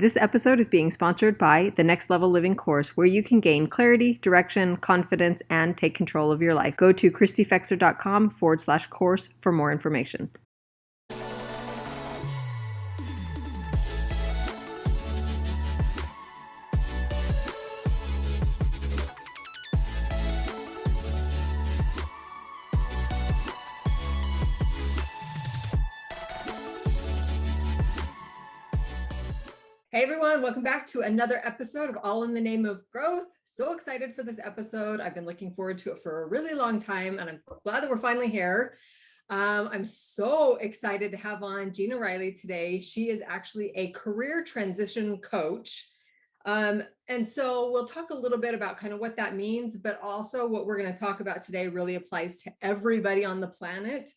This episode is being sponsored by the Next Level Living course, where you can gain clarity, direction, confidence, and take control of your life. Go to christyfexer.com/course for more information. Hey everyone, welcome back to another episode of All in the Name of Growth. So excited for this episode. I've been looking forward to it for a really long time, and I'm glad that we're finally here. I'm so excited to have on Gina Riley today. She is actually a career transition coach. And so we'll talk a little bit about kind of what that means, but also what we're going to talk about today really applies to everybody on the planet.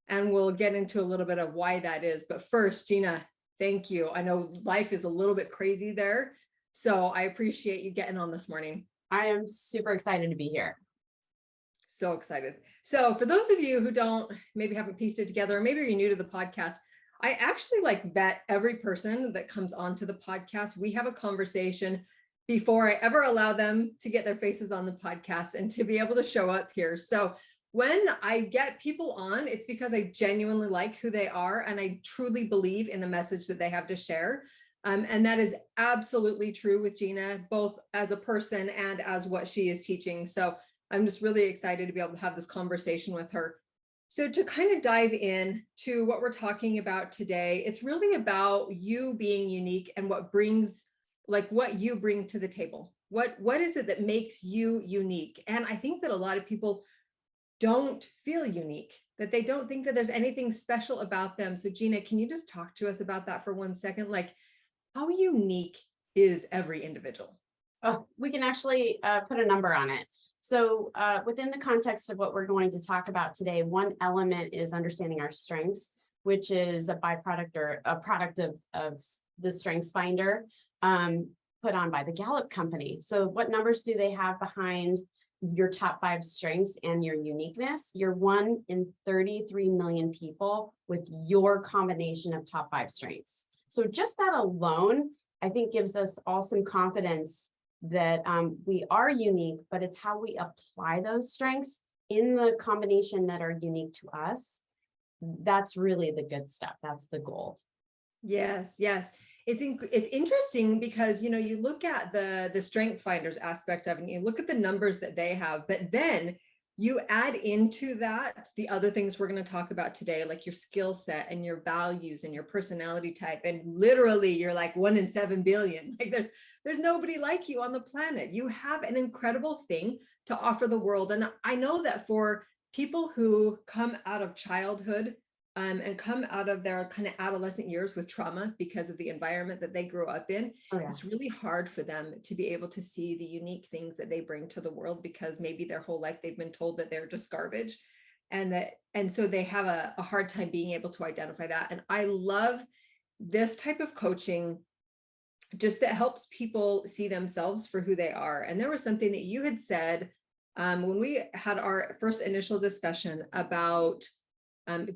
And we'll get into a little bit of why that is. But first, Gina, thank you. I know life is a little bit crazy there, so I appreciate you getting on this morning. I am super excited to be here. So excited. So for those of you who maybe haven't pieced it together, or maybe you're new to the podcast, I actually vet every person that comes onto the podcast. We have a conversation before I ever allow them to get their faces on the podcast and to be able to show up here. So when I get people on, it's because I genuinely like who they are and I truly believe in the message that they have to share. And that is absolutely true with Gina, both as a person and as what she is teaching. So I'm just really excited to be able to have this conversation with her. So to kind of dive in to what we're talking about today, it's really about you being unique and what you bring to the table. What is it that makes you unique? And I think that a lot of people don't feel unique, that they don't think that there's anything special about them. So Gina, can you just talk to us about that for 1 second? How unique is every individual? Oh, we can actually put a number on it. So within the context of what we're going to talk about today, one element is understanding our strengths, which is a byproduct or a product of the Strengths Finder put on by the Gallup company. So what numbers do they have behind your top 5 strengths and your uniqueness? You're 1 in 33 million people with your combination of top 5 strengths. So just that alone, I think, gives us all some confidence that we are unique, but it's how we apply those strengths in the combination that are unique to us. That's really the good stuff. That's the gold. Yes. It's interesting because, you look at the strength finders aspect of it, and you look at the numbers that they have, but then you add into that the other things we're going to talk about today, like your skill set and your values and your personality type. And literally you're 1 in 7 billion. There's nobody like you on the planet. You have an incredible thing to offer the world. And I know that for people who come out of childhood and come out of their kind of adolescent years with trauma because of the environment that they grew up in, It's really hard for them to be able to see the unique things that they bring to the world, because maybe their whole life they've been told that they're just garbage, and so they have a hard time being able to identify that. And I love this type of coaching, just that helps people see themselves for who they are. And there was something that you had said when we had our first initial discussion about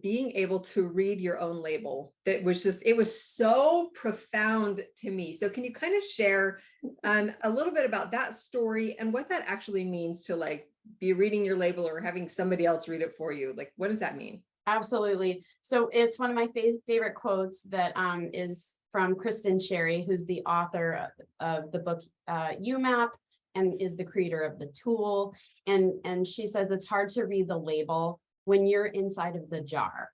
being able to read your own label. That was it was so profound to me. So can you kind of share a little bit about that story and what that actually means to be reading your label or having somebody else read it for you? What does that mean? Absolutely. So it's one of my favorite quotes that is from Kristen Sherry, who's the author of the book YouMap and is the creator of the tool. And she says it's hard to read the label when you're inside of the jar.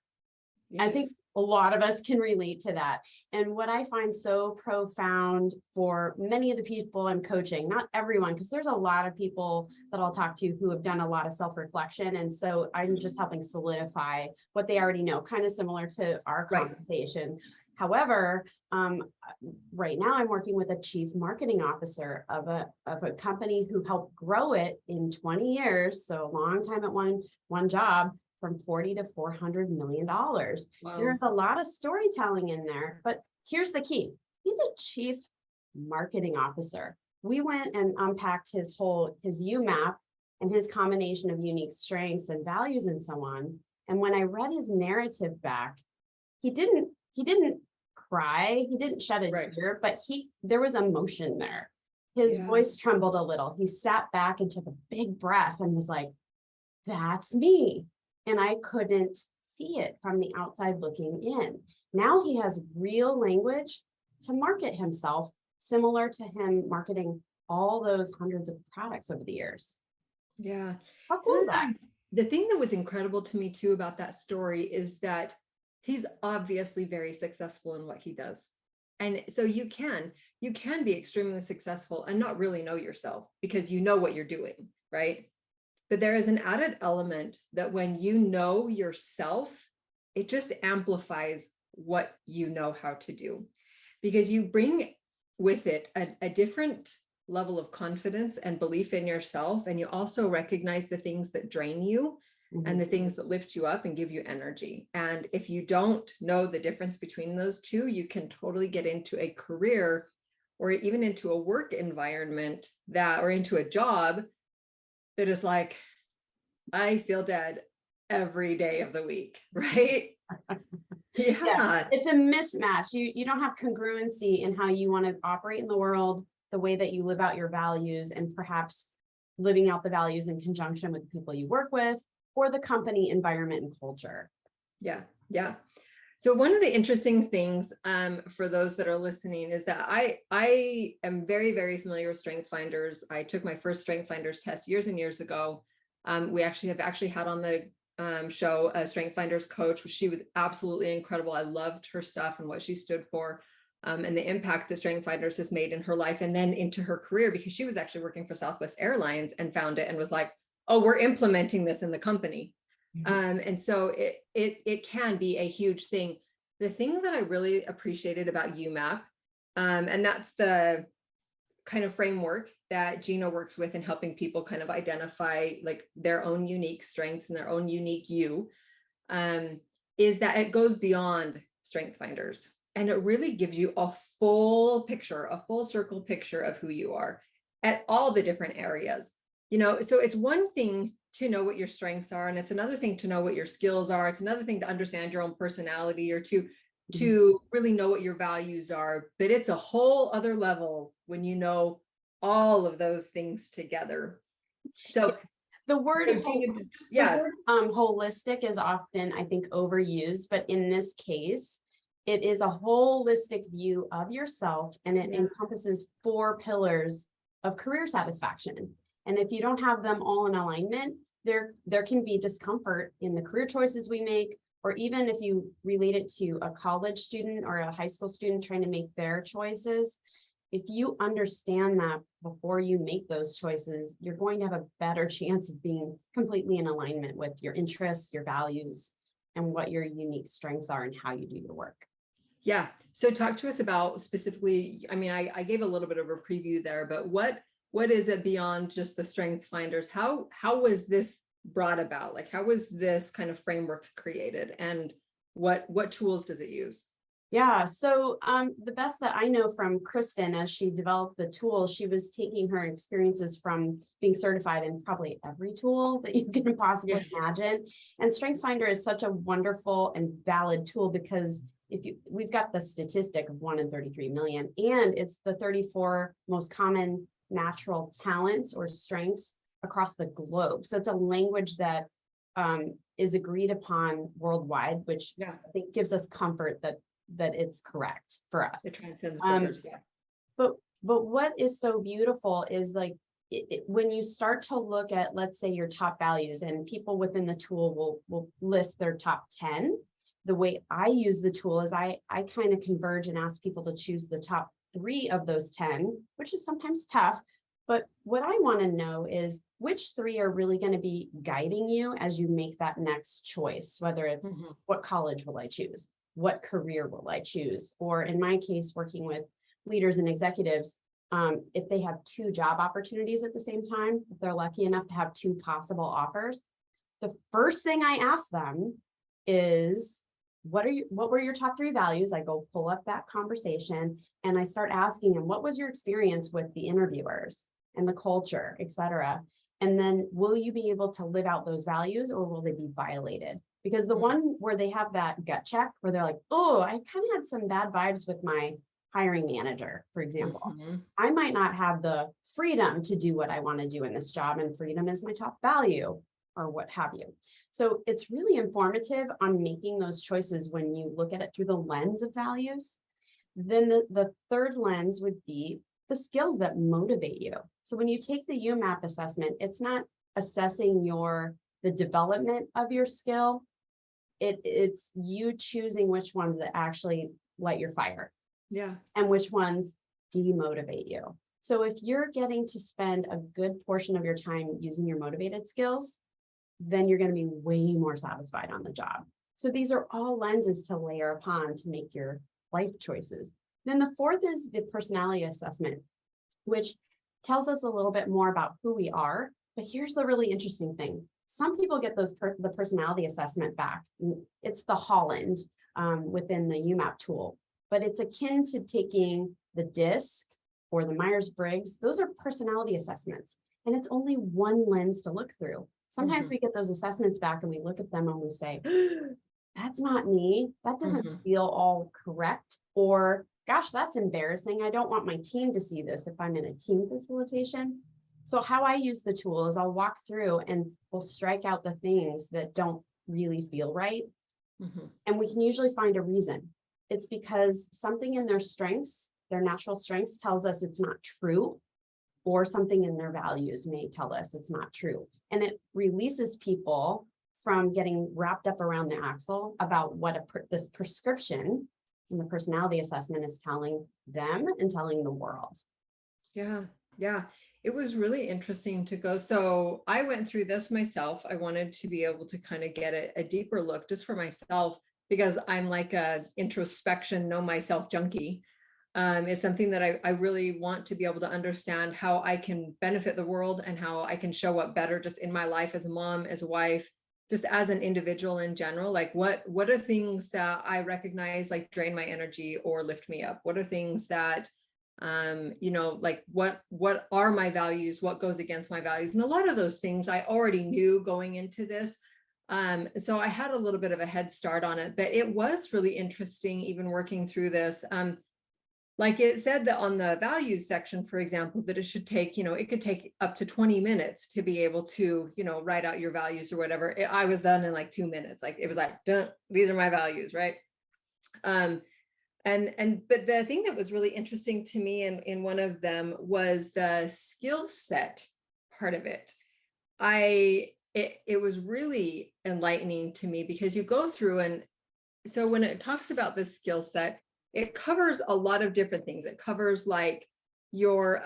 Yes. I think a lot of us can relate to that. And what I find so profound for many of the people I'm coaching, not everyone, because there's a lot of people that I'll talk to who have done a lot of self-reflection. And so I'm just helping solidify what they already know, kind of similar to our conversation. However, right now I'm working with a chief marketing officer of a company who helped grow it in 20 years. So a long time at one job, from $40 to $400 million. Wow. There's a lot of storytelling in there, but here's the key. He's a chief marketing officer. We went and unpacked his YouMap and his combination of unique strengths and values and so on. And when I read his narrative back, he didn't cry. He didn't shed a Right. tear, but there was emotion there. His Yeah. voice trembled a little. He sat back and took a big breath and was like, that's me. And I couldn't see it from the outside looking in. Now he has real language to market himself, similar to him marketing all those hundreds of products over the years. Yeah. How cool is that? The thing that was incredible to me too about that story is that he's obviously very successful in what he does. And so you can be extremely successful and not really know yourself because you know what you're doing, right? But there is an added element that when you know yourself, it just amplifies what you know how to do, because you bring with it a different level of confidence and belief in yourself. And you also recognize the things that drain you and the things that lift you up and give you energy. And if you don't know the difference between those two, you can totally get into a career or even into a work environment or into a job that is like, I feel dead every day of the week, right? Yeah. It's a mismatch. You don't have congruency in how you want to operate in the world, the way that you live out your values, and perhaps living out the values in conjunction with the people you work with or the company environment and culture. Yeah. Yeah. So one of the interesting things for those that are listening is that I am very, very familiar with Strength Finders. I took my first Strength Finders test years and years ago. We have had on the show a Strength Finders coach. She was absolutely incredible. I loved her stuff and what she stood for, and the impact that Strength Finders has made in her life and then into her career, because she was actually working for Southwest Airlines and found it and was like, oh, we're implementing this in the company. And so it can be a huge thing. The thing that I really appreciated about YouMap, and that's the kind of framework that Gina works with in helping people kind of identify like their own unique strengths and their own unique you, is that it goes beyond Strength Finders. And it really gives you a full picture, a full circle picture of who you are at all the different areas. So it's one thing to know what your strengths are, and it's another thing to know what your skills are. It's another thing to understand your own personality, or to really know what your values are. But it's a whole other level when you know all of those things together. So the word, yeah, holistic is often, I think, overused, but in this case, it is a holistic view of yourself, and it encompasses 4 pillars of career satisfaction. And if you don't have them all in alignment, there can be discomfort in the career choices we make, or even if you relate it to a college student or a high school student trying to make their choices. If you understand that before you make those choices, you're going to have a better chance of being completely in alignment with your interests, your values, and what your unique strengths are and how you do your work. Yeah. So talk to us about specifically, I mean, I gave a little bit of a preview there, but what is it beyond just the Strength Finders? How was this brought about? Like, how was this kind of framework created, and what tools does it use? Yeah, so the best that I know from Kristen, as she developed the tool, she was taking her experiences from being certified in probably every tool that you can possibly imagine. And StrengthsFinder is such a wonderful and valid tool, because we've got the statistic of 1 in 33 million, and it's the 34 most common natural talents or strengths across the globe. So it's a language that is agreed upon worldwide, which I think gives us comfort that it's correct for us. It transcends borders, But what is so beautiful is like when you start to look at, let's say, your top values, and people within the tool will list their top 10. The way I use the tool is I kind of converge and ask people to choose the top 3 of those 10, which is sometimes tough. But what I want to know is which 3 are really going to be guiding you as you make that next choice, whether it's what college will I choose? What career will I choose? Or in my case, working with leaders and executives, if they have 2 job opportunities at the same time, if they're lucky enough to have 2 possible offers, the first thing I ask them is, what were your top 3 values? I go pull up that conversation and I start asking them, what was your experience with the interviewers and the culture, et cetera? And then will you be able to live out those values, or will they be violated? Because the one where they have that gut check where they're like, oh, I kind of had some bad vibes with my hiring manager, for example. I might not have the freedom to do what I want to do in this job, and freedom is my top value, or what have you. So it's really informative on making those choices when you look at it through the lens of values. Then the third lens would be the skills that motivate you. So when you take the YouMap assessment, it's not assessing the development of your skill. It's you choosing which ones that actually light your fire. Yeah. And which ones demotivate you. So if you're getting to spend a good portion of your time using your motivated skills, then you're going to be way more satisfied on the job. So these are all lenses to layer upon to make your life choices. Then the fourth is the personality assessment, which tells us a little bit more about who we are. But here's the really interesting thing. Some people get the personality assessment back. It's the Holland within the YouMap tool, but it's akin to taking the DISC or the Myers-Briggs. Those are personality assessments, and it's only one lens to look through. Sometimes we get those assessments back and we look at them and we say, that's not me. That doesn't feel all correct. Or, gosh, that's embarrassing. I don't want my team to see this if I'm in a team facilitation. So how I use the tool is I'll walk through and we'll strike out the things that don't really feel right. And we can usually find a reason. It's because something in their strengths, their natural strengths, tells us it's not true, or something in their values may tell us it's not true. And it releases people from getting wrapped up around the axle about what this prescription in the personality assessment is telling them and telling the world. Yeah. Yeah. It was really interesting to go. So I went through this myself. I wanted to be able to kind of get a deeper look just for myself, because I'm like a introspection, know myself junkie. It's something that I really want to be able to understand how I can benefit the world and how I can show up better just in my life as a mom, as a wife, just as an individual in general. Like what are things that I recognize like drain my energy or lift me up? What are things that like what are my values, what goes against my values? And a lot of those things I already knew going into this. So I had a little bit of a head start on it, but it was really interesting even working through this. Like it said that on the values section, for example, that it should take, it could take up to 20 minutes to be able to, write out your values or whatever. I was done in like 2 minutes. Like it was like, dun, these are my values, right? But the thing that was really interesting to me in one of them was the skill set part of it. It was really enlightening to me, because you go through, and so when it talks about the skill set, it covers a lot of different things. It covers like your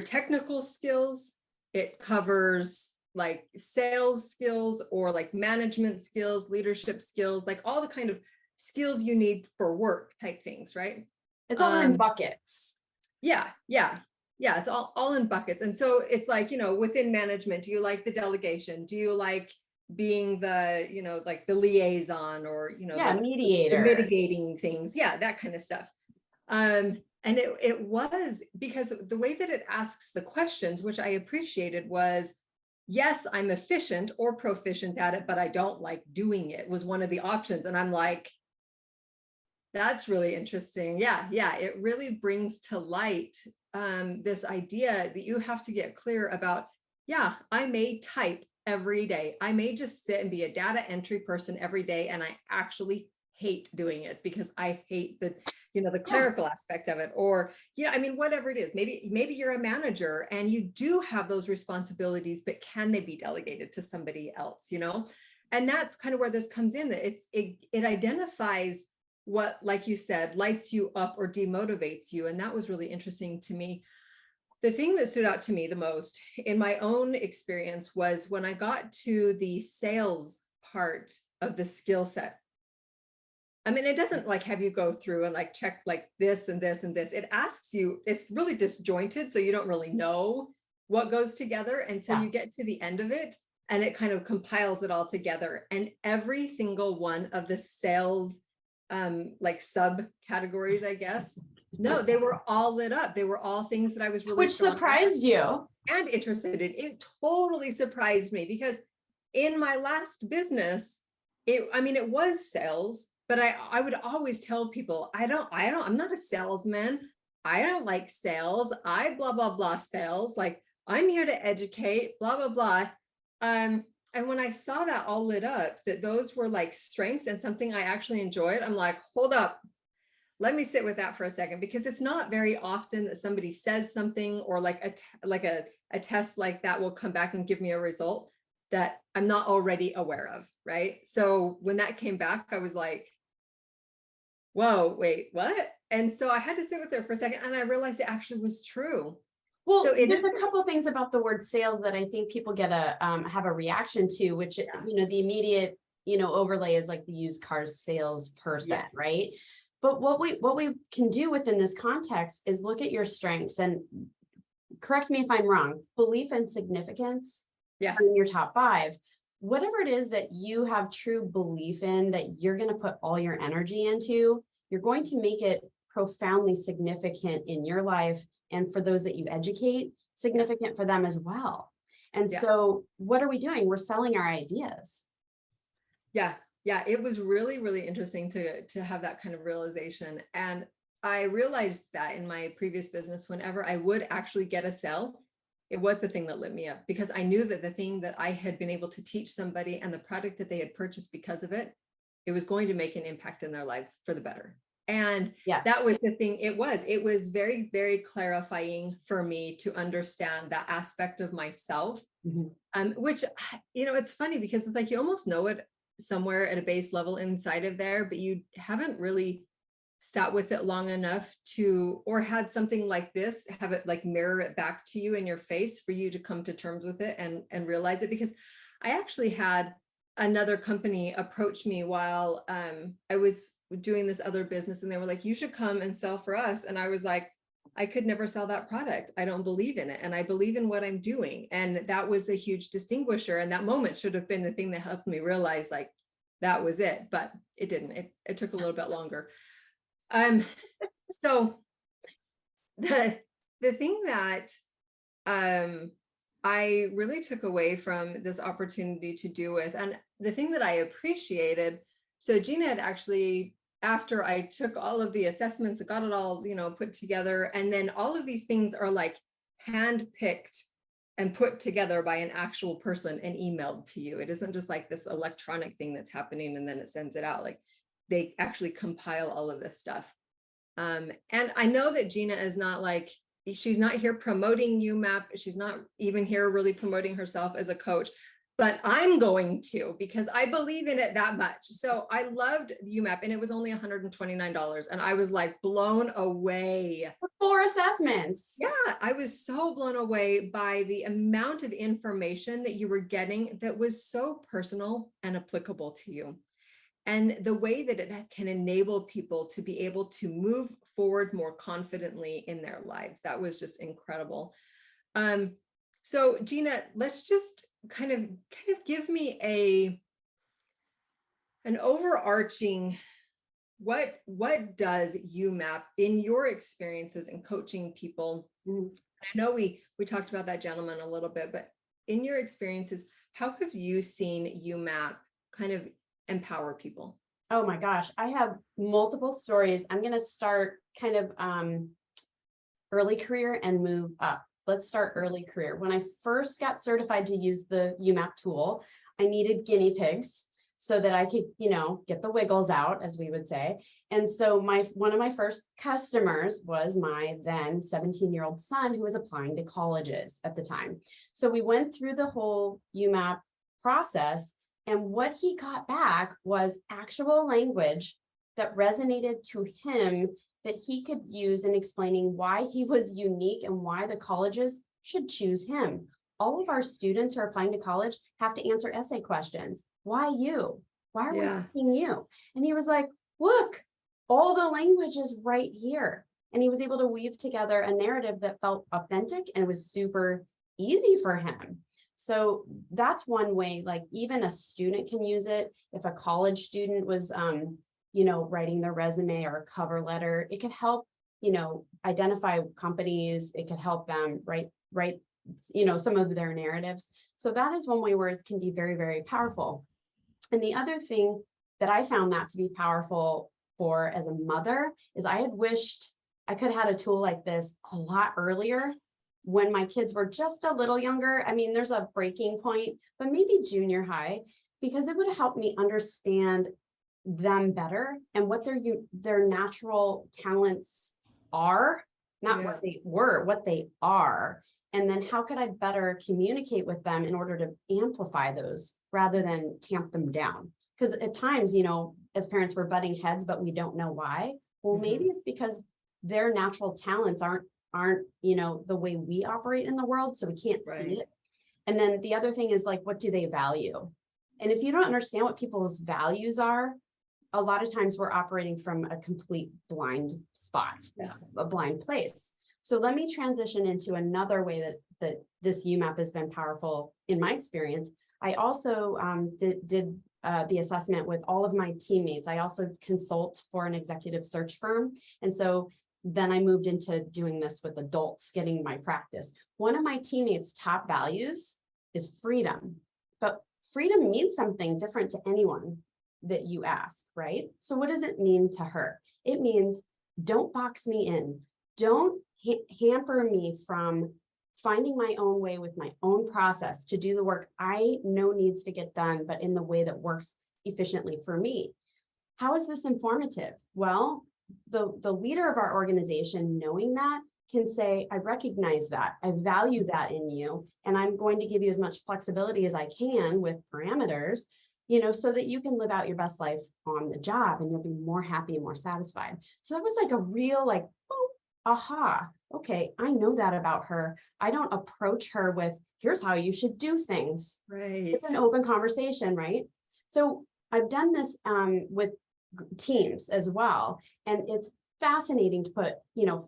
technical skills. It covers like sales skills or like management skills, leadership skills, like all the kind of skills you need for work type things, right? It's all in buckets. Yeah. It's all in buckets. And so it's like, within management, do you like the delegation? Do you like being the, like the liaison, or, the mediator, the mitigating things? Yeah, that kind of stuff. And it was because the way that it asks the questions, which I appreciated, was, yes, I'm efficient or proficient at it, but I don't like doing it, was one of the options. And I'm like, that's really interesting. Yeah. It really brings to light this idea that you have to get clear about, I may type every day. I may just sit and be a data entry person every day. And I actually hate doing it because I hate the clerical aspect of it, or, whatever it is. Maybe you're a manager and you do have those responsibilities, but can they be delegated to somebody else, And that's kind of where this comes in, that it identifies what, like you said, lights you up or demotivates you. And that was really interesting to me. The thing that stood out to me the most in my own experience was when I got to the sales part of the skill set. It doesn't like have you go through and like check like this and this and this. It asks you, it's really disjointed. So you don't really know what goes together until you get to the end of it. And it kind of compiles it all together. And every single one of the sales like subcategories, I guess. No, they were all lit up. They were all things that I was really which surprised you and interested in. It totally surprised me, because in my last business, it was sales, but I would always tell people, I'm not a salesman. I don't like sales. I blah, blah, blah sales. Like, I'm here to educate, blah, blah, blah. And when I saw that all lit up, that those were like strengths and something I actually enjoyed, I'm like, hold up, let me sit with that for a second, because it's not very often that somebody says something, or like a test like that will come back and give me a result that I'm not already aware of, right? So when that came back, I was like, whoa, wait, what? And so I had to sit with it for a second, and I realized it actually was true. Well, So there's a couple of things about the word sales that I think people get have a reaction to, which, the immediate, overlay is like the used car salesperson, Yes. right? But what we can do within this context is look at your strengths, and correct me if I'm wrong, belief and significance Yeah. are in your top 5. Whatever it is that you have true belief in, that you're going to put all your energy into, you're going to make it profoundly significant in your life. And for those that you educate, significant for them as well. And so what are we doing? We're selling our ideas. Yeah. Yeah. It was really, really interesting to have that kind of realization. And I realized that in my previous business, whenever I would actually get a sale, it was the thing that lit me up, because I knew that the thing that I had been able to teach somebody and the product that they had purchased because of it, it was going to make an impact in their life for the better. And that was the thing. It was very, very clarifying for me to understand that aspect of myself, which, it's funny, because it's like, you almost know it somewhere at a base level inside of there, but you haven't really sat with it long enough or had something like this, have it like mirror it back to you in your face for you to come to terms with it and realize it. Because I actually had another company approach me while I was doing this other business, and they were like, you should come and sell for us. And I was like, I could never sell that product. I don't believe in it. And I believe in what I'm doing. And that was a huge distinguisher. And that moment should have been the thing that helped me realize like that was it, but it didn't. It took a little bit longer. So the thing that I really took away from this opportunity to do with, and the thing that I appreciated, so Gina had actually, after I took all of the assessments, got it all, put together, and then all of these things are like handpicked and put together by an actual person and emailed to you. It isn't just like this electronic thing that's happening and then it sends it out. Like, they actually compile all of this stuff. And I know that Gina is not like, she's not here promoting YouMap. She's not even here really promoting herself as a coach, but I'm going to, because I believe in it that much. So I loved YouMap, and it was only $129. And I was like blown away. 4 assessments. Yeah, I was so blown away by the amount of information that you were getting that was so personal and applicable to you. And the way that it can enable people to be able to move forward more confidently in their lives. That was just incredible. So Gina, let's just kind of give me an overarching, what does YouMap in your experiences in coaching people? I know we talked about that gentleman a little bit, but in your experiences, how have you seen YouMap kind of empower people? Oh my gosh, I have multiple stories. I'm going to start kind of early career and move up. Let's start early career. When I first got certified to use the YouMap tool, I needed guinea pigs so that I could, get the wiggles out, as we would say. And so one of my first customers was my then 17-year-old son, who was applying to colleges at the time. So we went through the whole YouMap process. And what he got back was actual language that resonated to him, that he could use in explaining why he was unique and why the colleges should choose him. All of our students who are applying to college have to answer essay questions. Why you? Why are we picking you? And he was like, look, all the language is right here. And he was able to weave together a narrative that felt authentic and was super easy for him. So that's one way, like even a student can use it. If a college student was, writing their resume or a cover letter, it could help, identify companies. It could help them write some of their narratives. So that is one way where it can be very, very powerful. And the other thing that I found that to be powerful for as a mother is I had wished I could have had a tool like this a lot earlier when my kids were just a little younger. I mean, there's a breaking point, but maybe junior high, because it would have helped me understand them better and what their natural talents are, not what they were, what they are. And then how could I better communicate with them in order to amplify those rather than tamp them down? Because at times, as parents, we're butting heads, but we don't know why. Well, maybe it's because their natural talents aren't the way we operate in the world, so we can't see it. And then the other thing is, like, what do they value? And if you don't understand what people's values are, a lot of times we're operating from a complete blind spot, a blind place. So let me transition into another way that this YouMap has been powerful in my experience. I also did the assessment with all of my teammates. I also consult for an executive search firm. And so then I moved into doing this with adults, getting my practice. One of my teammates' top values is freedom, but freedom means something different to anyone that you ask, right? So what does it mean to her? It means don't box me in. Don't hamper me from finding my own way with my own process to do the work I know needs to get done, but in the way that works efficiently for me. How is this informative? Well, the leader of our organization, knowing that, can say, I recognize that, I value that in you, and I'm going to give you as much flexibility as I can with parameters, so that you can live out your best life on the job and you'll be more happy and more satisfied. So that was like a real, like, oh, aha, okay, I know that about her. I don't approach her with, here's how you should do things. Right. It's an open conversation, right? So I've done this with teams as well. And it's fascinating to put,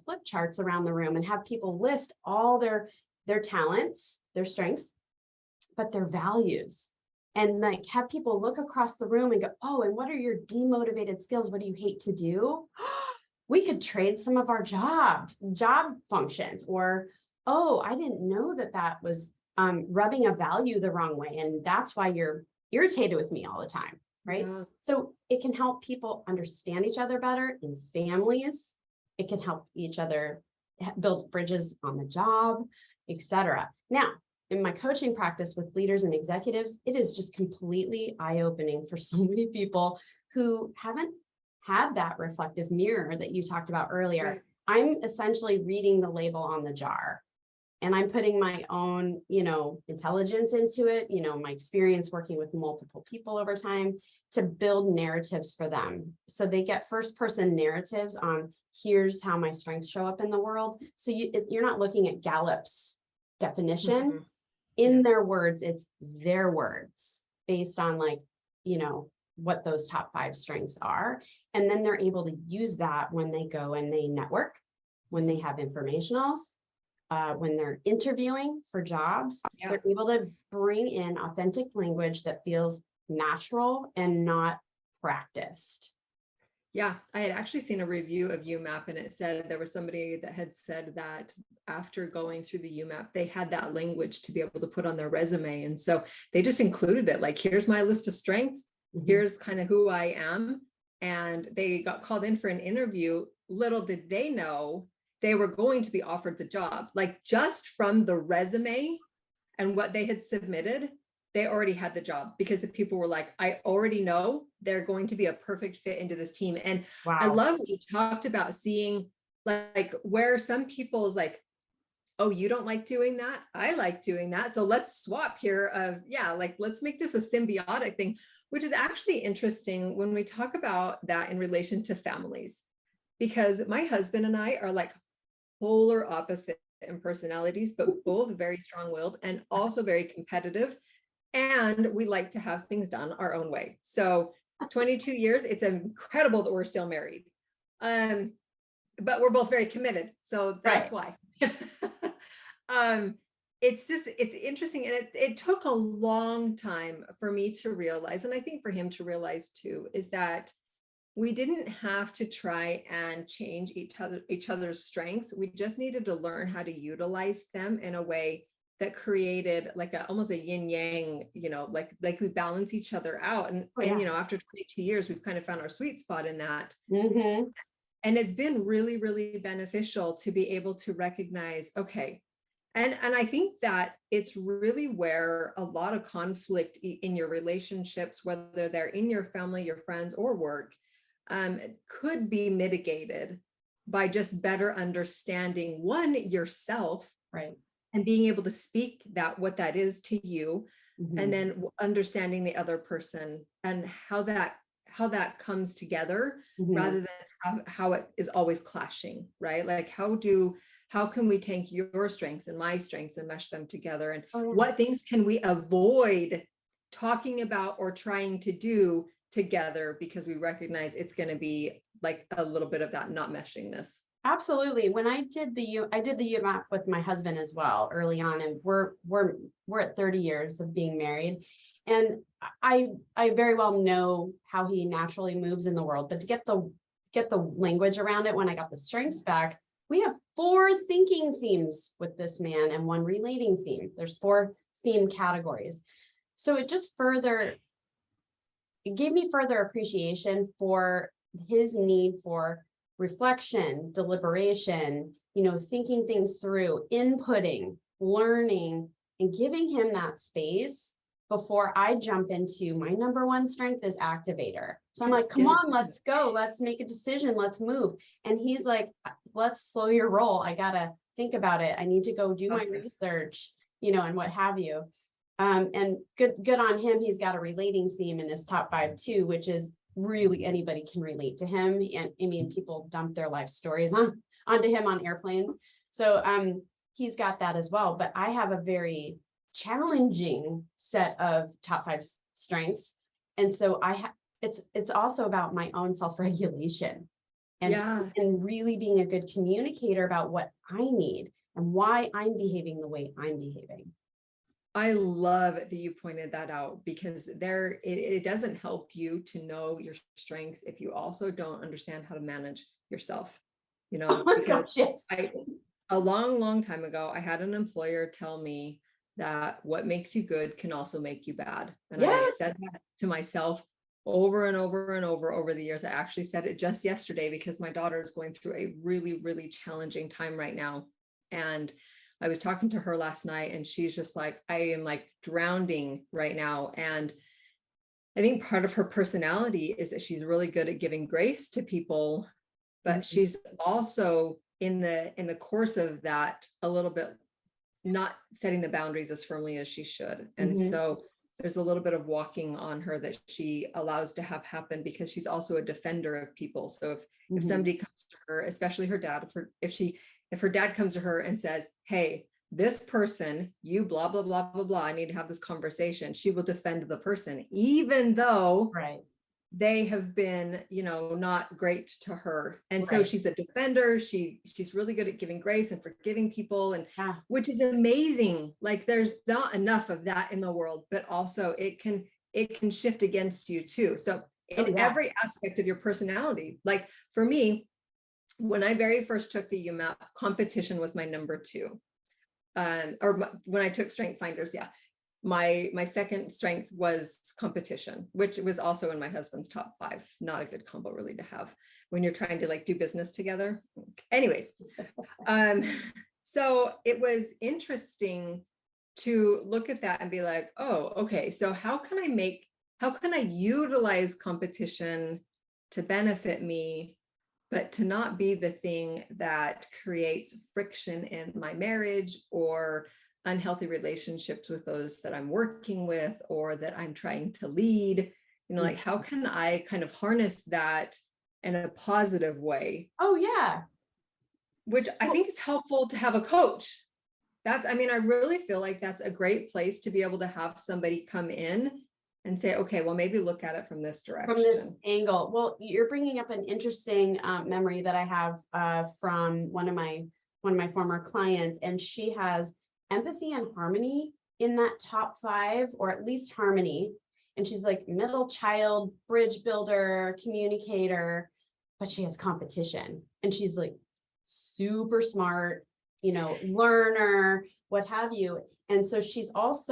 flip charts around the room and have people list all their talents, their strengths, but their values. And like have people look across the room and go, oh, and what are your demotivated skills? What do you hate to do? We could trade some of our job functions, or, oh, I didn't know that was rubbing a value the wrong way. And that's why you're irritated with me all the time, right? Yeah. So it can help people understand each other better in families. It can help each other build bridges on the job, etc. Now, in my coaching practice with leaders and executives, it is just completely eye-opening for so many people who haven't had that reflective mirror that you talked about earlier. Right. I'm essentially reading the label on the jar and I'm putting my own, intelligence into it, my experience working with multiple people over time to build narratives for them. So they get first-person narratives on here's how my strengths show up in the world. So you're not looking at Gallup's definition. Mm-hmm. In their words, it's their words based on what those top 5 strengths are. And then they're able to use that when they go and they network, when they have informationals, when they're interviewing for jobs. Yeah. They're able to bring in authentic language that feels natural and not practiced. Yeah, I had actually seen a review of YouMap and it said there was somebody that had said that after going through the YouMap, they had that language to be able to put on their resume. And so they just included it, like, here's my list of strengths, here's kind of who I am. And they got called in for an interview. Little did they know they were going to be offered the job, like just from the resume and what they had submitted. They already had the job because the people were like, I already know they're going to be a perfect fit into this team. And wow. I love what you talked about, seeing like where some people's like, oh, you don't like doing that? I like doing that. So let's swap here of, let's make this a symbiotic thing, which is actually interesting when we talk about that in relation to families, because my husband and I are like polar opposite in personalities, but both very strong-willed and also very competitive. And we like to have things done our own way. So 22 years, it's incredible that we're still married. But we're both very committed. So that's why. It's interesting. And it took a long time for me to realize, and I think for him to realize too, is that we didn't have to try and change each other's strengths. We just needed to learn how to utilize them in a way that created like almost a yin yang, like we balance each other out. And after 22 years, we've kind of found our sweet spot in that. Mm-hmm. And it's been really, really beneficial to be able to recognize, okay. And I think that it's really where a lot of conflict in your relationships, whether they're in your family, your friends, or work, could be mitigated by just better understanding yourself, Right. and being able to speak what that is to you, Mm-hmm. and then understanding the other person and how that comes together, Mm-hmm. rather than how it is always clashing, right? Like how can we take your strengths and my strengths and mesh them together? And what things can we avoid talking about or trying to do together, because we recognize it's going to be like a little bit of that not meshingness. Absolutely. When I did the YouMap with my husband as well early on, and we're at 30 years of being married, and I very well know how he naturally moves in the world, but to get the language around it, when I got the strengths back, we have 4 thinking themes with this man and 1 relating theme. There's 4 theme categories. So it gave me further appreciation for his need for reflection, deliberation, thinking things through, inputting, learning, and giving him that space before I jump into my number 1 strength is activator. So I'm like, come on, let's go. Let's make a decision. Let's move. And he's like, let's slow your roll. I got to think about it. I need to go do my research, and what have you. And good on him. He's got a relating theme in his top 5 too, which is really anybody can relate to him. And I mean, people dump their life stories onto him on airplanes. So he's got that as well. But I have a very challenging set of top 5 strengths. And so it's also about my own self-regulation and really being a good communicator about what I need and why I'm behaving the way I'm behaving. I love that you pointed that out, because it doesn't help you to know your strengths if you also don't understand how to manage yourself. Oh my gosh, yes. A long time ago, I had an employer tell me that what makes you good can also make you bad. And I said that to myself over and over and over the years. I actually said it just yesterday because my daughter is going through a really, really challenging time right now. And I was talking to her last night, and she's just like, I am like drowning right now. And I think part of her personality is that she's really good at giving grace to people, but she's also in the course of that a little bit not setting the boundaries as firmly as she should. And so there's a little bit of walking on her that she allows to have happen, because she's also a defender of people. So if somebody comes to her, especially her dad, if her dad comes to her and says, hey, this person, you blah, blah, blah, blah, blah, I need to have this conversation, she will defend the person, even though they have been, not great to her. And so she's a defender. She's really good at giving grace and forgiving people, and which is amazing. Like there's not enough of that in the world, but also it can shift against you too. So in every aspect of your personality, like for me, when I very first took the YouMap, competition was my number 2. When I took Strength Finders, my second strength was competition, which was also in my husband's top 5. Not a good combo really to have when you're trying to like do business together. Anyways, so it was interesting to look at that and be like, oh, okay, so how can I utilize competition to benefit me, but to not be the thing that creates friction in my marriage or unhealthy relationships with those that I'm working with or that I'm trying to lead? Like how can I kind of harness that in a positive way? Oh yeah. Which I think is helpful to have a coach. I really feel like that's a great place to be able to have somebody come in and say, okay, well, maybe look at it from this direction. From this angle. Well, you're bringing up an interesting memory that I have from one of my former clients, and she has empathy and harmony in that top 5, or at least harmony. And she's like middle child, bridge builder, communicator, but she has competition, and she's like super smart, learner, what have you. And so she wants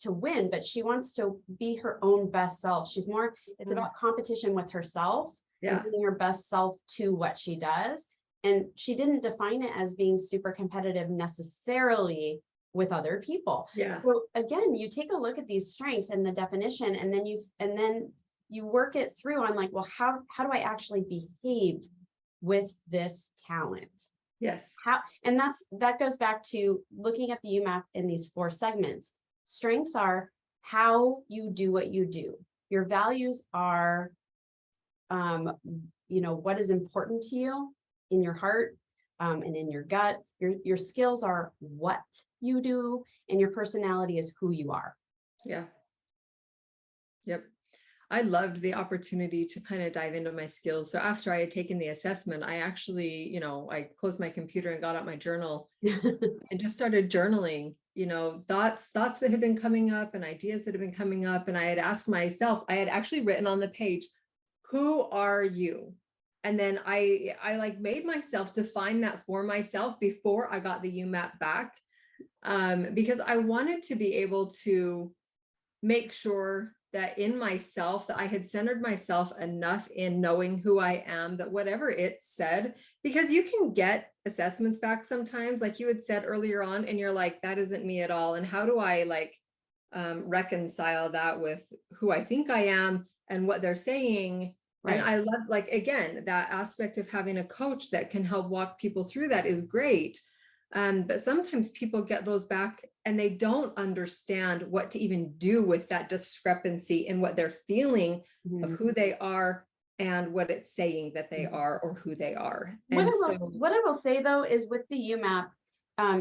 to win, but she wants to be her own best self. It's about competition with herself and bringing her best self to what she does. And she didn't define it as being super competitive necessarily with other people. Yeah. So again, you take a look at these strengths and the definition, and then you work it through on like, well, how do I actually behave with this talent? Yes. And that goes back to looking at the YouMap in these 4 segments. Strengths are how you do what you do. Your values are, what is important to you in your heart, and in your gut. Your skills are what you do, and your personality is who you are. Yeah. Yep. I loved the opportunity to kind of dive into my skills. So after I had taken the assessment, I actually, I closed my computer and got out my journal and just started journaling, thoughts that had been coming up and ideas that had been coming up. And I had asked myself, I had actually written on the page, who are you? And then I like made myself define that for myself before I got the YouMap back, because I wanted to be able to make sure that in myself, that I had centered myself enough in knowing who I am, that whatever it said, because you can get assessments back sometimes, like you had said earlier on, and you're like, that isn't me at all. And how do I reconcile that with who I think I am and what they're saying? Right. And I love, again, that aspect of having a coach that can help walk people through that is great. But sometimes people get those back and they don't understand what to even do with that discrepancy in what they're feeling of who they are and what it's saying that they are or who they are. What I will say though is with the YouMap,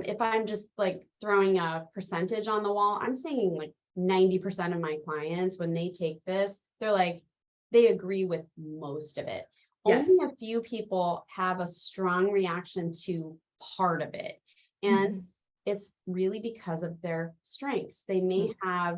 if I'm just like throwing a percentage on the wall, I'm saying like 90% of my clients, when they take this, they're like, they agree with most of it. Yes. Only a few people have a strong reaction to part of it. And it's really because of their strengths. They may have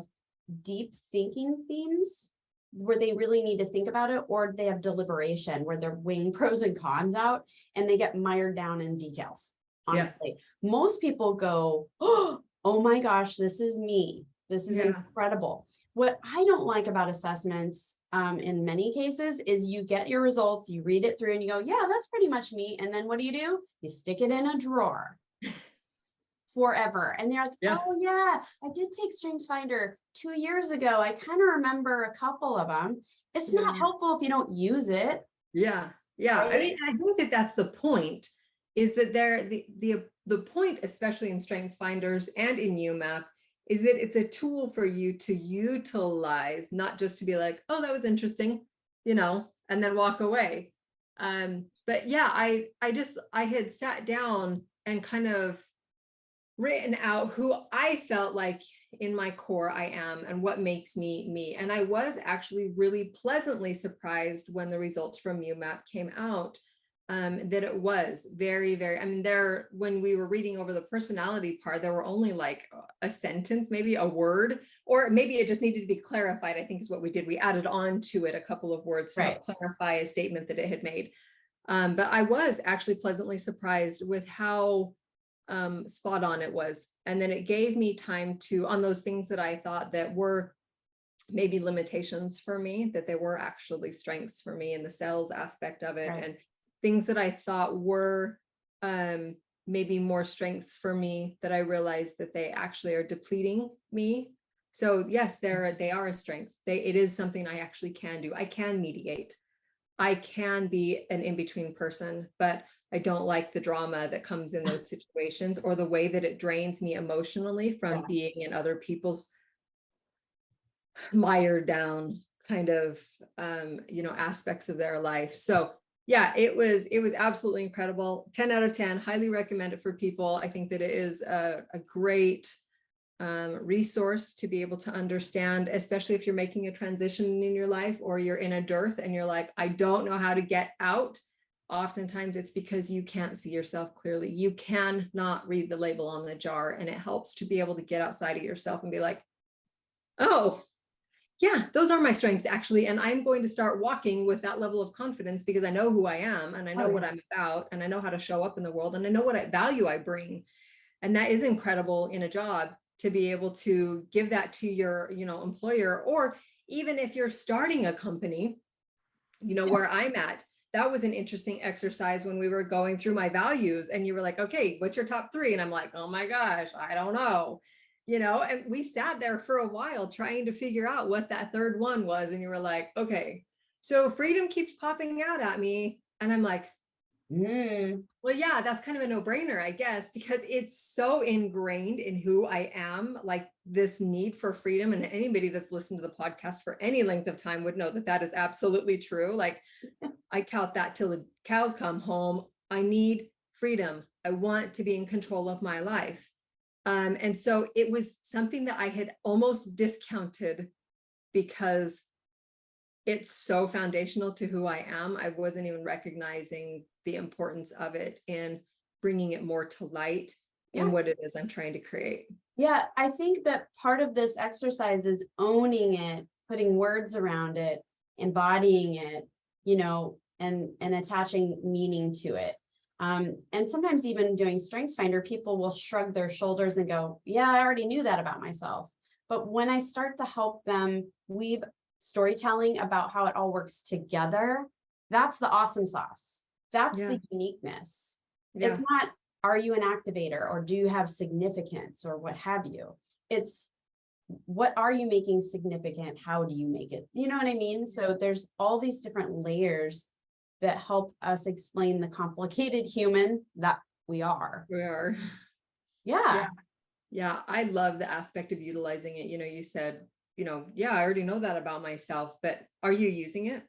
deep thinking themes where they really need to think about it, or they have deliberation where they're weighing pros and cons out and they get mired down in details. Honestly, most people go, oh my gosh, this is me. This is incredible. What I don't like about assessments, in many cases, is you get your results, you read it through and you go, yeah, that's pretty much me. And then what do? You stick it in a drawer forever. And they're like, oh yeah, I did take StrengthsFinder 2 years ago. I kind of remember a couple of them. It's not helpful if you don't use it. Yeah. Right? I mean, I think that's the point, is that the point, especially in StrengthsFinders and in YouMap, is that it's a tool for you to utilize, not just to be like, oh, that was interesting, and then walk away. But yeah, I had sat down and kind of written out who I felt like in my core I am and what makes me me. And I was actually really pleasantly surprised when the results from YouMap came out, that it was very, very, when we were reading over the personality part, there were only like a sentence, maybe a word, or maybe it just needed to be clarified, I think is what we did. We added on to it a couple of words to help clarify a statement that it had made. But I was actually pleasantly surprised with how spot on it was. And then it gave me time to, on those things that I thought that were maybe limitations for me, that they were actually strengths for me in the sales aspect of it. And things that I thought were maybe more strengths for me, that I realized that they actually are depleting me. So yes, they are a strength. It is something I actually can do. I can mediate. I can be an in-between person, but I don't like the drama that comes in those situations, or the way that it drains me emotionally from being in other people's mired down kind of, aspects of their life. So yeah, it was absolutely incredible. 10 out of 10, highly recommend it for people. I think that it is a great resource to be able to understand, especially if you're making a transition in your life, or you're in a dearth and you're like, I don't know how to get out. Oftentimes it's because you can't see yourself clearly. You cannot read the label on the jar, and it helps to be able to get outside of yourself and be like, oh, yeah, those are my strengths actually. And I'm going to start walking with that level of confidence because I know who I am, and I know what I'm about, and I know how to show up in the world, and I know what value I bring. And that is incredible in a job to be able to give that to your, employer, or even if you're starting a company, where I'm at. That was an interesting exercise when we were going through my values and you were like, okay, what's your top 3? And I'm like, oh my gosh, I don't know. And we sat there for a while trying to figure out what that third one was. And you were like, okay, so freedom keeps popping out at me. And I'm like, well, yeah, that's kind of a no-brainer, I guess, because it's so ingrained in who I am, like this need for freedom. And anybody that's listened to the podcast for any length of time would know that that is absolutely true. Like I tout that till the cows come home. I need freedom. I want to be in control of my life. And so it was something that I had almost discounted because it's so foundational to who I am. I wasn't even recognizing the importance of it and bringing it more to light in what it is I'm trying to create. Yeah, I think that part of this exercise is owning it, putting words around it, embodying it, and attaching meaning to it. And sometimes even doing Strengths Finder, people will shrug their shoulders and go, yeah, I already knew that about myself. But when I start to help them weave storytelling about how it all works together, that's the awesome sauce. That's the uniqueness. It's not, are you an activator or do you have significance or what have you? It's, what are you making significant? How do you make it? You know what I mean? So there's all these different layers that help us explain the complicated human that we are. We are. Yeah. Yeah. I love the aspect of utilizing it. You said, I already know that about myself, but are you using it?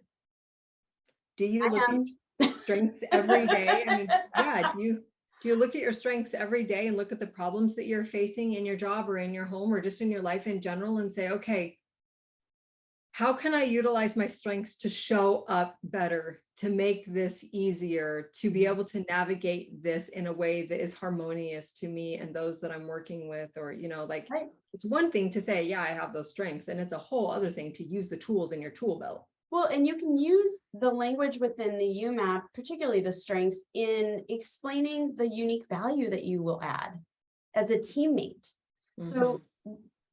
Do you look at strengths every day? I mean, do you look at your strengths every day and look at the problems that you're facing in your job or in your home or just in your life in general and say, okay, how can I utilize my strengths to show up better, to make this easier, to be able to navigate this in a way that is harmonious to me and those that I'm working with? Or, It's one thing to say, yeah, I have those strengths. And it's a whole other thing to use the tools in your tool belt. Well, and you can use the language within the YouMap, particularly the strengths, in explaining the unique value that you will add as a teammate. So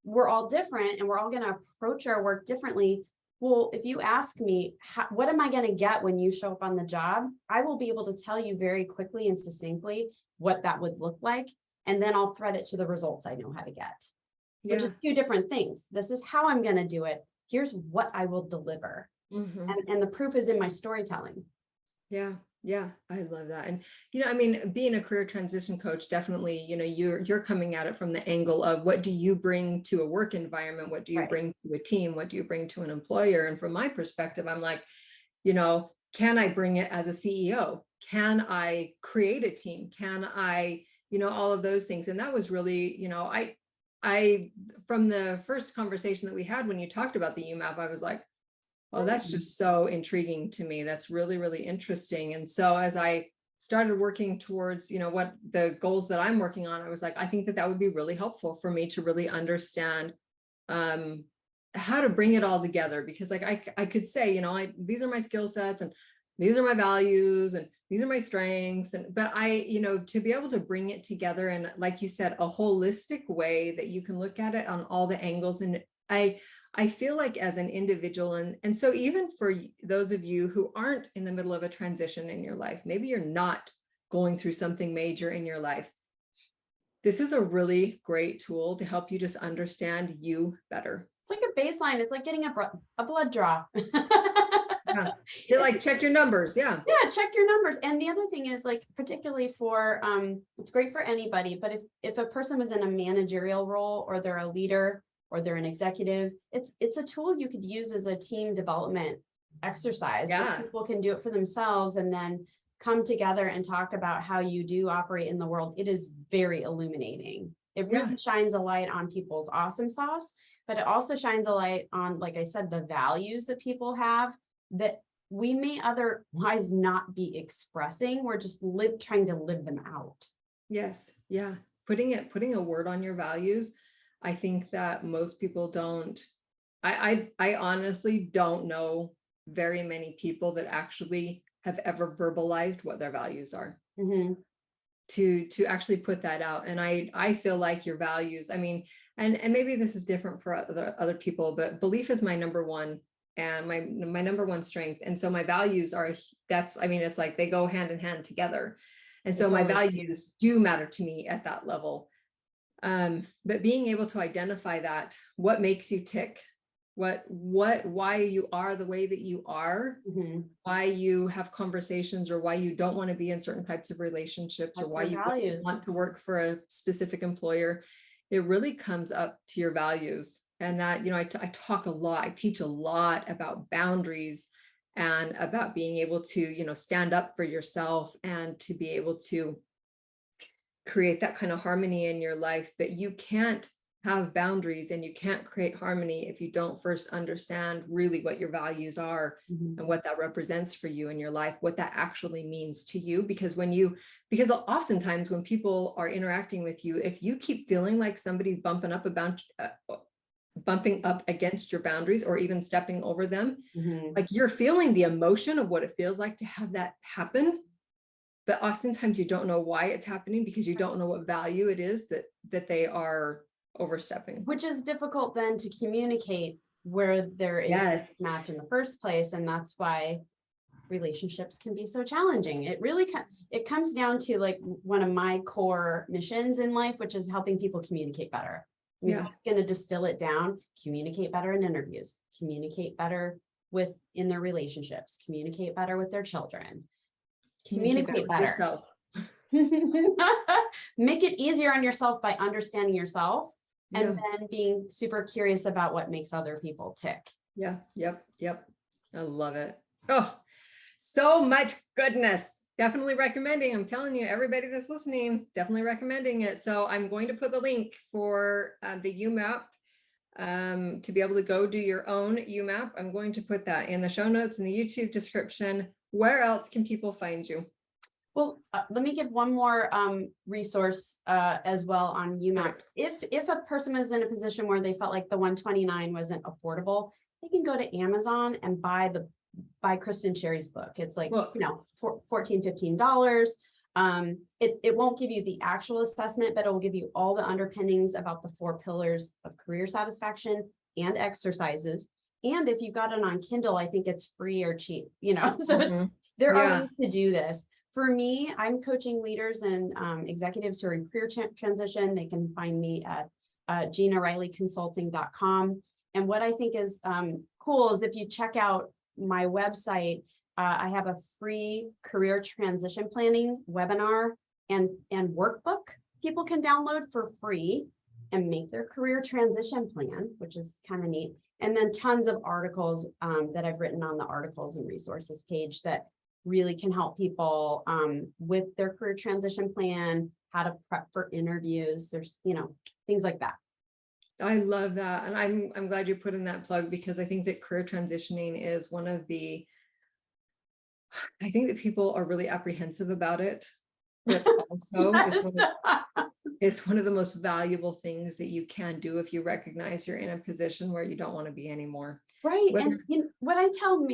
we're all different and we're all going to approach our work differently. Well, if you ask me, what am I going to get when you show up on the job? I will be able to tell you very quickly and succinctly what that would look like. And then I'll thread it to the results I know how to get, which is 2 different things. This is how I'm going to do it. Here's what I will deliver. And the proof is in my storytelling. Yeah, I love that. And, being a career transition coach, definitely, you're coming at it from the angle of what do you bring to a work environment? What do you bring to a team? What do you bring to an employer? And from my perspective, I'm like, can I bring it as a CEO? Can I create a team? Can I, all of those things? And that was really, I, from the first conversation that we had, when you talked about the YouMap, I was like, oh, that's just so intriguing to me. That's really, really interesting. And so as I started working towards, what the goals that I'm working on, I was like, I think that would be really helpful for me to really understand how to bring it all together. Because like, I could say, these are my skill sets and these are my values and these are my strengths. But to be able to bring it together in, like you said, a holistic way that you can look at it on all the angles. And I feel like as an individual, and so even for those of you who aren't in the middle of a transition in your life, maybe you're not going through something major in your life, this is a really great tool to help you just understand you better. It's like a baseline. It's like getting a blood draw. To like check your numbers. Yeah, check your numbers. And the other thing is, like, particularly for it's great for anybody, but if a person was in a managerial role or they're a leader or they're an executive, it's a tool you could use as a team development exercise where people can do it for themselves and then come together and talk about how you do operate in the world. It is very illuminating. It really shines a light on people's awesome sauce, but it also shines a light on, like I said, the values that people have that we may otherwise not be expressing. We're just trying to live them out. Yes. Yeah. Putting a word on your values. I think that most people don't, I honestly don't know very many people that actually have ever verbalized what their values are. to actually put that out. And I feel like your values, I mean, and maybe this is different for other people, but belief is my number one and my number one strength. And so my values are, I mean, it's like they go hand in hand together. And so my values do matter to me at that level. But being able to identify that, what makes you tick, why you are the way that you are, why you have conversations, or why you don't want to be in certain types of relationships, or why you want to work for a specific employer, it really comes up to your values. And that, you know, I talk a lot, I teach a lot about boundaries and about being able to, you know, stand up for yourself and to be able to create that kind of harmony in your life. But you can't have boundaries and you can't create harmony if you don't first understand really what your values are and what that represents for you in your life, what that actually means to you. Because oftentimes when people are interacting with you, if you keep feeling like somebody's bumping up against your boundaries or even stepping over them, like you're feeling the emotion of what it feels like to have that happen. But oftentimes you don't know why it's happening because you don't know what value it is that they are overstepping. Which is difficult then to communicate where there is a match in the first place. And that's why relationships can be so challenging. It really it comes down to like one of my core missions in life, which is helping people communicate better. We're going to distill it down, communicate better in interviews, communicate better in their relationships, communicate better with their children, communicate better. Yourself. Make it easier on yourself by understanding yourself and then being super curious about what makes other people tick. Yeah. Yep. I love it. Oh, so much goodness. Definitely recommending. I'm telling you, everybody that's listening, definitely recommending it. So I'm going to put the link for the YouMap to be able to go do your own YouMap. I'm going to put that in the show notes in the YouTube description. Where else can people find you? Well, let me give one more resource as well on YouMap. If a person was in a position where they felt like the $129 wasn't affordable, they can go to Amazon and buy Christy and Sherry's book. It's like, you know, $14, $15. It won't give you the actual assessment, but it will give you all the underpinnings about the 4 pillars of career satisfaction and exercises. And if you got it on Kindle, I think it's free or cheap, you know, so there are ways to do this. For me, I'm coaching leaders and executives who are in career transition. They can find me at GinaRileyConsulting.com. And what I think is cool is if you check out my website, I have a free career transition planning webinar and workbook people can download for free and make their career transition plan, which is kind of neat. And then tons of articles that I've written on the articles and resources page that really can help people with their career transition plan, how to prep for interviews. There's, you know, things like that. I love that. And I'm glad you put in that plug, because I think that career transitioning is I think that people are really apprehensive about it, but also it's one of the most valuable things that you can do if you recognize you're in a position where you don't want to be anymore. Right. And what I tell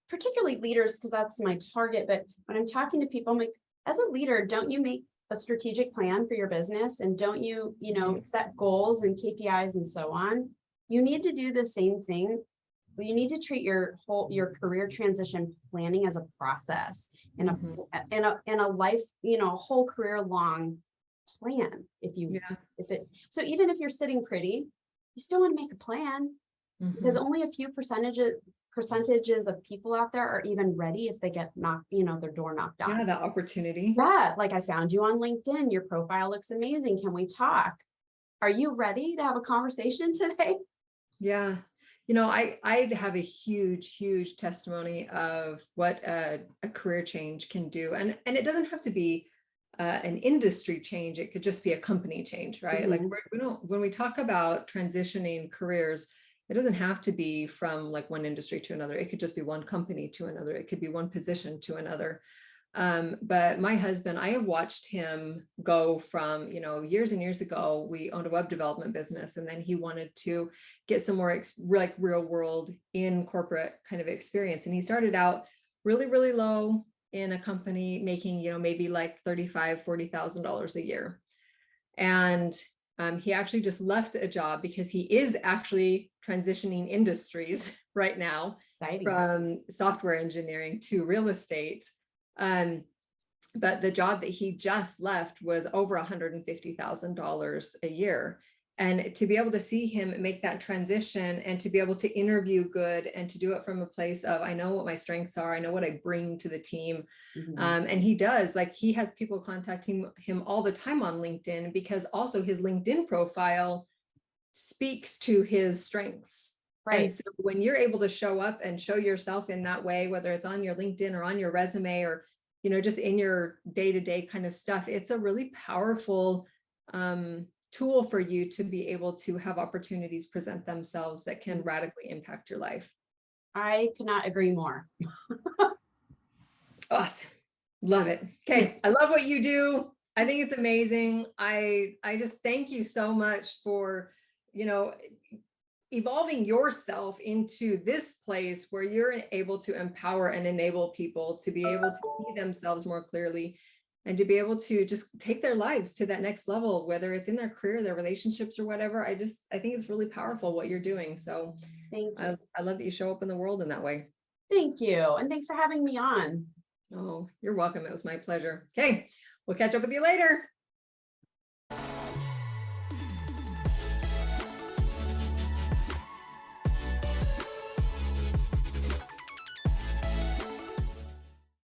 particularly leaders, because that's my target, but when I'm talking to people, I'm like, as a leader, don't you make a strategic plan for your business? And don't you, set goals and KPIs and so on? You need to do the same thing. You need to treat your career transition planning as a process and a life, a whole career long plan. So even if you're sitting pretty, you still want to make a plan. Because only a few percentages of people out there are even ready if they get their door knocked on. Yeah, that opportunity. Yeah, like I found you on LinkedIn. Your profile looks amazing. Can we talk? Are you ready to have a conversation today? Yeah. I have a huge testimony of what a career change can do. And it doesn't have to be an industry change. It could just be a company change, right? Like when we talk about transitioning careers, it doesn't have to be from like one industry to another. It could just be one company to another. It could be one position to another. But my husband, I have watched him go from, years and years ago, we owned a web development business, and then he wanted to get some more like real world in corporate kind of experience. And he started out really, really low, in a company making, you know, maybe like $35,000, $40,000 a year. And he actually just left a job because he is actually transitioning industries right now. Exciting. From software engineering to real estate. But the job that he just left was over $150,000 a year. And to be able to see him make that transition and to be able to interview good and to do it from a place of, I know what my strengths are, I know what I bring to the team. And he does, like, he has people contacting him all the time on LinkedIn, because also his LinkedIn profile speaks to his strengths. Right. And so when you're able to show up and show yourself in that way, whether it's on your LinkedIn or on your resume or, you know, just in your day-to-day kind of stuff, it's a really powerful tool for you to be able to have opportunities present themselves that can radically impact your life. I cannot agree more. Awesome. Love it. Okay. I love what you do. I think it's amazing. I just thank you so much for, you know, evolving yourself into this place where you're able to empower and enable people to be able to see themselves more clearly and to be able to just take their lives to that next level, whether it's in their career, their relationships or whatever. I think it's really powerful what you're doing. So thank you. I love that you show up in the world in that way. Thank you. And thanks for having me on. Oh, you're welcome. It was my pleasure. Okay. We'll catch up with you later.